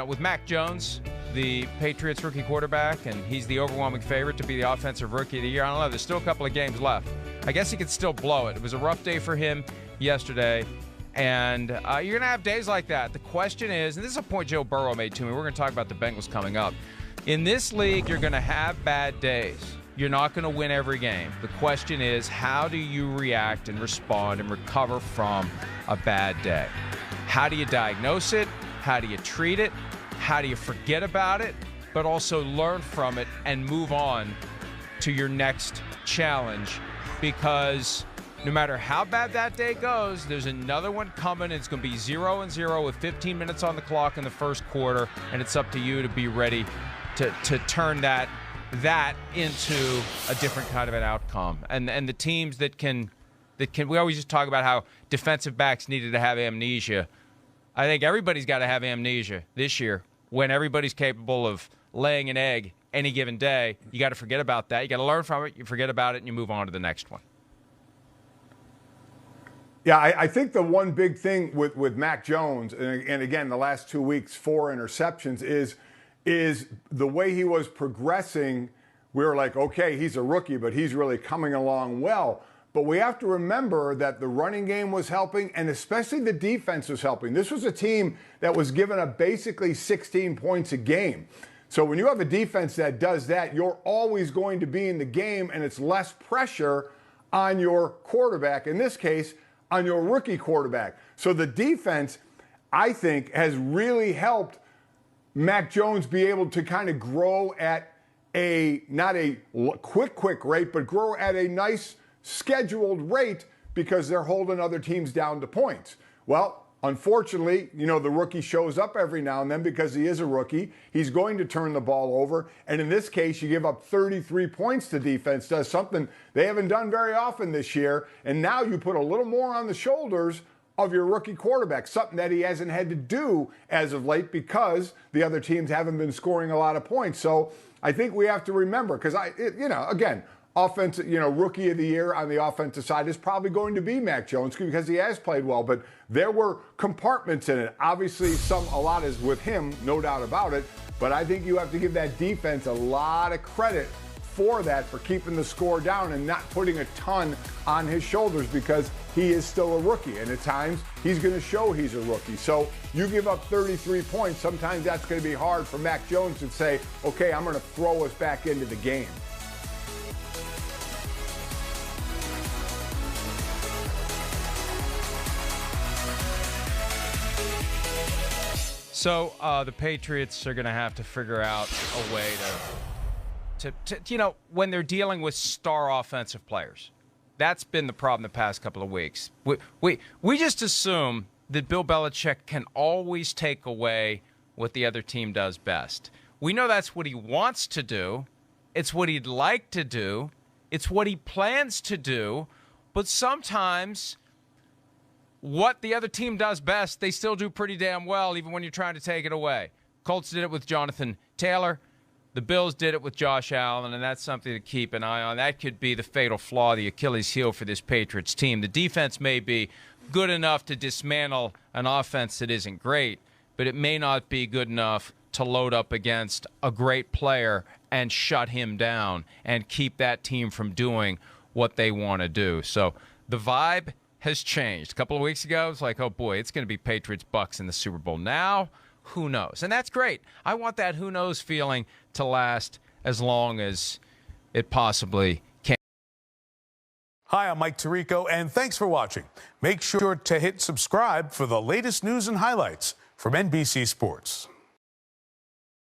with Mac Jones, the Patriots rookie quarterback, and he's the overwhelming favorite to be the offensive rookie of the year. I don't know. There's still a couple of games left. I guess he could still blow it. It was a rough day for him yesterday, and you're going to have days like that. The question is, and this is a point Joe Burrow made to me. We're going to talk about the Bengals coming up. In this league, you're going to have bad days. You're not going to win every game. The question is, how do you react and respond and recover from a bad day? How do you diagnose it? How do you treat it? How do you forget about it, but also learn from it and move on to your next challenge? Because no matter how bad that day goes, there's another one coming. It's going to be 0-0 with 15 minutes on the clock in the first quarter, and it's up to you to be ready to turn that into a different kind of an outcome. And the teams that can we always just talk about how defensive backs needed to have amnesia. I think everybody's got to have amnesia this year when everybody's capable of laying an egg any given day. You got to forget about that. You got to learn from it. You forget about it, and you move on to the next one. Yeah, I think the one big thing with Mac Jones, and again, the last 2 weeks, 4 interceptions, is the way he was progressing. We were like, okay, he's a rookie, but he's really coming along well. But we have to remember that the running game was helping, and especially the defense was helping. This was a team that was giving up basically 16 points a game. So when you have a defense that does that, you're always going to be in the game, and it's less pressure on your quarterback, in this case, on your rookie quarterback. So the defense, I think, has really helped Mac Jones be able to kind of grow at not a quick rate, but grow at a nice scheduled rate because they're holding other teams down to points. Well, unfortunately, the rookie shows up every now and then because he is a rookie. He's going to turn the ball over. And in this case, you give up 33 points to defense, does something they haven't done very often this year. And now you put a little more on the shoulders of your rookie quarterback, something that he hasn't had to do as of late because the other teams haven't been scoring a lot of points. So I think we have to remember, because again, offensive, rookie of the year on the offensive side is probably going to be Mac Jones because he has played well, but there were compartments in it. Obviously, a lot is with him, no doubt about it, but I think you have to give that defense a lot of credit for that, for keeping the score down and not putting a ton on his shoulders because he is still a rookie, and at times he's going to show he's a rookie. So you give up 33 points, sometimes that's going to be hard for Mac Jones to say, okay, I'm going to throw us back into the game. So the Patriots are going to have to figure out a way to when they're dealing with star offensive players. That's been the problem the past couple of weeks. We just assume that Bill Belichick can always take away what the other team does best. We know that's what he wants to do. It's what he'd like to do. It's what he plans to do. But sometimes what the other team does best, they still do pretty damn well, even when you're trying to take it away. Colts did it with Jonathan Taylor. The Bills did it with Josh Allen, and that's something to keep an eye on. That could be the fatal flaw, the Achilles heel for this Patriots team. The defense may be good enough to dismantle an offense that isn't great, but it may not be good enough to load up against a great player and shut him down and keep that team from doing what they want to do. So the vibe has changed. A couple of weeks ago, it's like, oh boy, it's going to be Patriots-Bucks in the Super Bowl. Now, who knows? And that's great. I want that who knows feeling to last as long as it possibly can. Hi, I'm Mike Tirico, and thanks for watching. Make sure to hit subscribe for the latest news and highlights from NBC Sports.